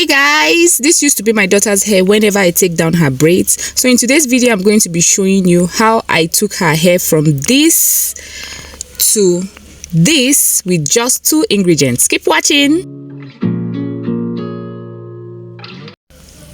Hey guys, this used to be my daughter's hair whenever I take down her braids. So in today's video I'm going to be showing you how I took her hair from this to this with just 2 ingredients. Keep watching.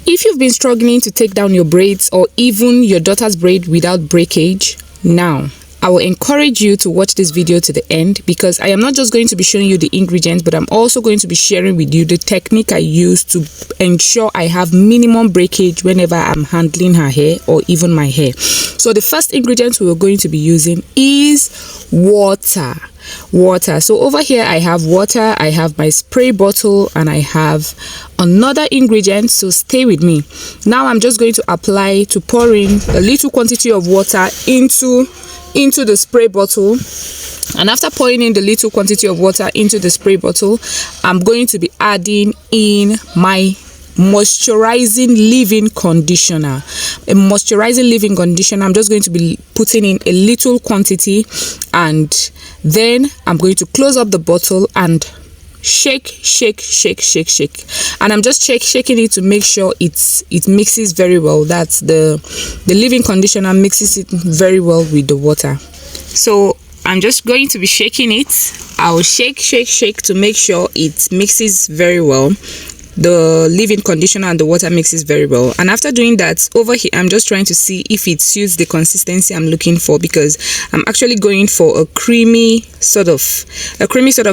If you've been struggling to take down your braids or even your daughter's braid without breakage, now I will encourage you to watch this video to the end, because I am not just going to be showing you the ingredients, but I'm also going to be sharing with you the technique I use to ensure I have minimum breakage whenever I'm handling her hair or even my hair. So the first ingredient we are going to be using is water. So over here I have water, I have my spray bottle, and I have another ingredient, so stay with me. Now I'm just going to pour in a little quantity of water into the spray bottle, and after pouring in the little quantity of water into the spray bottle, I'm going to be adding in my moisturizing leave-in conditioner. I'm just going to be putting in a little quantity, and then I'm going to close up the bottle and shake, and I'm just shaking it to make sure it mixes very well. That's the leave-in conditioner mixes it very well with the water. So I'm just going to be shaking it. I'll shake to make sure it mixes very well. The leave-in conditioner and the water mixes very well. And after doing that, over here I'm just trying to see if it suits the consistency I'm looking for, because I'm actually going for a creamy sort of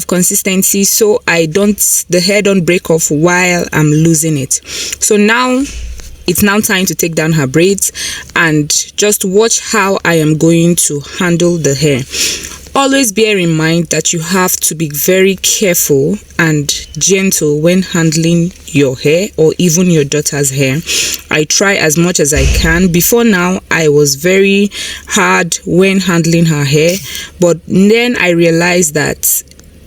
consistency, so the hair don't break off while I'm losing it. So now it's now time to take down her braids, and just watch how I am going to handle the hair. Always bear in mind that you have to be very careful and gentle when handling your hair or even your daughter's hair. I try as much as I can. Before now, I was very hard when handling her hair, but then I realized that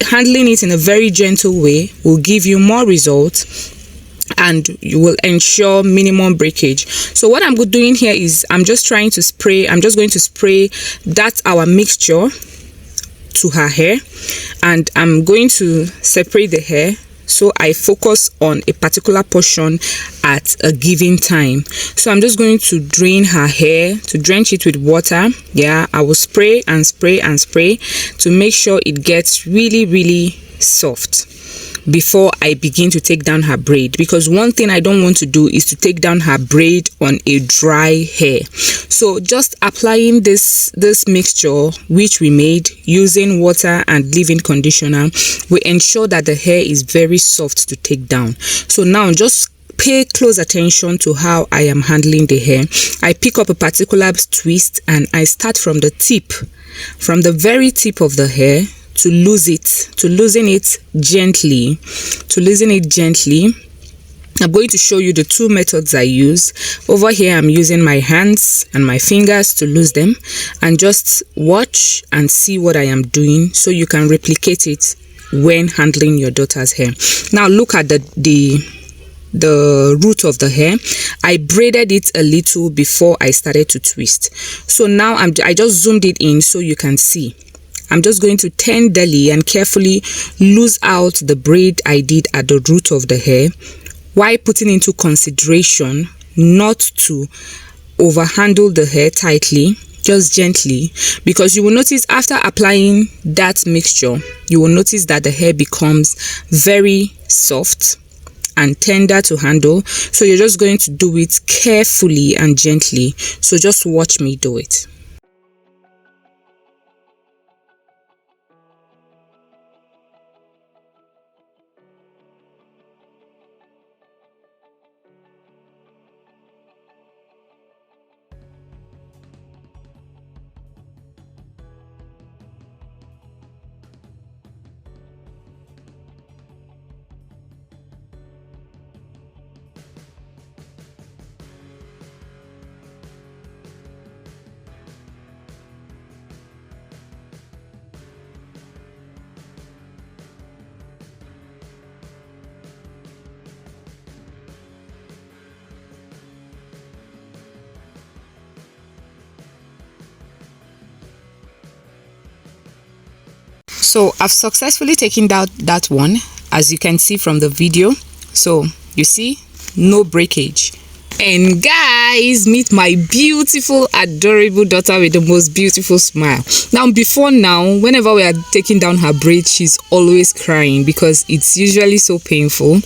handling it in a very gentle way will give you more results, and you will ensure minimum breakage. So what I'm doing here is I'm just going to spray that's our mixture to her hair, and I'm going to separate the hair, so I focus on a particular portion at a given time. So I'm just going to drain her hair, to drench it with water. I will spray to make sure it gets really soft before I begin to take down her braid, because one thing I don't want to do is to take down her braid on a dry hair. So just applying this mixture which we made using water and leave-in conditioner will ensure that the hair is very soft to take down. So now just pay close attention to how I am handling the hair. I pick up a particular twist and I start from the very tip of the hair, to loosen it gently. I'm going to show you the 2 methods I use. Over here I'm using my hands and my fingers to loose them, and just watch and see what I am doing so you can replicate it when handling your daughter's hair. Now look at the root of the hair. I braided it a little before I started to twist. So now I just zoomed it in so you can see. I'm just going to tenderly and carefully lose out the braid I did at the root of the hair, while putting into consideration not to overhandle the hair tightly, just gently, because you will notice after applying that mixture, you will notice that the hair becomes very soft and tender to handle. So you're just going to do it carefully and gently. So just watch me do it. So I've successfully taken out that one, as you can see from the video. So You see, no breakage. And guys, meet my beautiful, adorable daughter with the most beautiful smile. Now, whenever we are taking down her braids, she's always crying because it's usually so painful.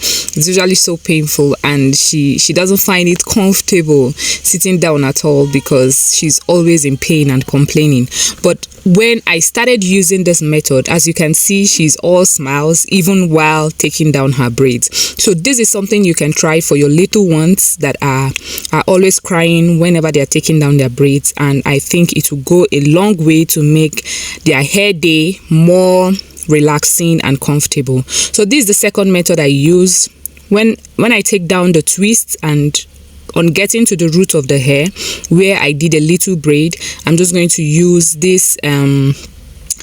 And she doesn't find it comfortable sitting down at all because she's always in pain and complaining. But when I started using this method, as you can see, she's all smiles even while taking down her braids. So this is something you can try for your little ones that are always crying whenever they are taking down their braids, and I think it will go a long way to make their hair day more relaxing and comfortable. So this is the second method I use. When I take down the twists and on getting to the root of the hair where I did a little braid, I'm just going to use this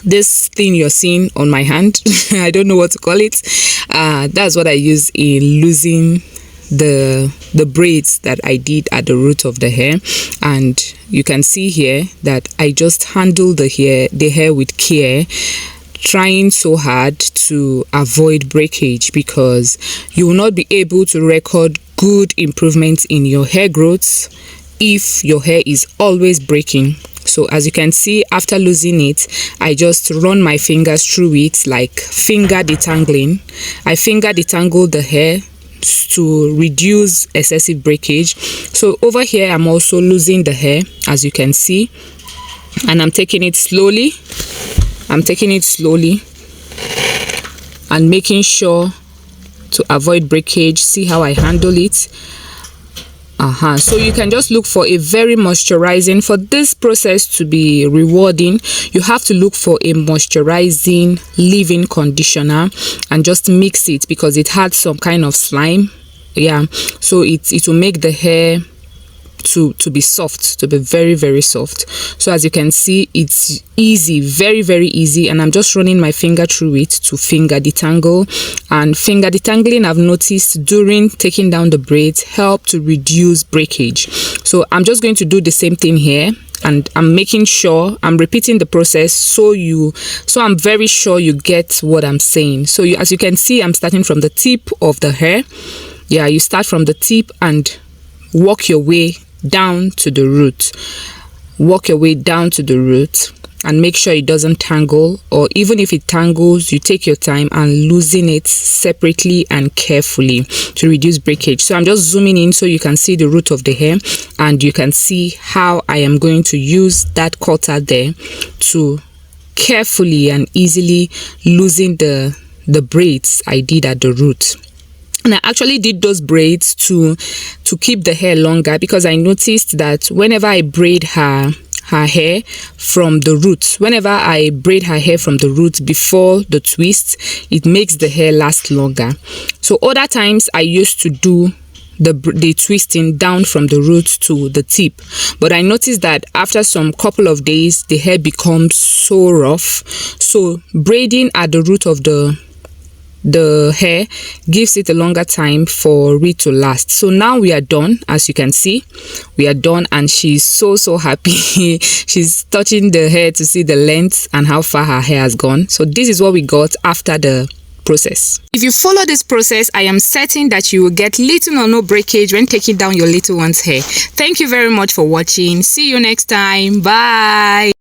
this thing you're seeing on my hand. I don't know what to call it. That's what I use in losing the braids that I did at the root of the hair. And you can see here that I just handle the hair with care, trying so hard to avoid breakage, because you will not be able to record good improvements in your hair growth if your hair is always breaking. So as you can see, after losing it, I just run my fingers through it like finger detangling. I finger detangle the hair to reduce excessive breakage. So over here, I'm also losing the hair, as you can see, and I'm taking it slowly. And making sure to avoid breakage. See how I handle it. So you can just look for a very moisturizing. For this process to be rewarding, you have to look for a moisturizing leave-in conditioner and just mix it, because it had some kind of slime. So it will make the hair to be soft, to be very, very soft. So as you can see, it's easy, very, very easy, and I'm just running my finger through it to finger detangle. And finger detangling, I've noticed during taking down the braids, help to reduce breakage. So I'm just going to do the same thing here, and I'm making sure I'm repeating the process so I'm very sure you get what I'm saying. So as you can see, I'm starting from the tip of the hair. You start from the tip and work your way down to the root. And make sure it doesn't tangle, or even if it tangles, you take your time and loosen it separately and carefully to reduce breakage. So I'm just zooming in so you can see the root of the hair, and you can see how I am going to use that cutter there to carefully and easily loosen the braids I did at the root. And I actually did those braids to keep the hair longer, because I noticed that whenever I braid her hair from the roots, before the twist, it makes the hair last longer. So other times I used to do the twisting down from the roots to the tip, but I noticed that after some couple of days the hair becomes so rough. So braiding at the root of the hair gives it a longer time for it to last. So now we are done. As you can see, we are done, and she's so happy. She's touching the hair to see the length and how far her hair has gone. So this is what we got after the process. If you follow this process, I am certain that you will get little or no breakage when taking down your little one's hair. Thank you very much for watching. See you next time. Bye.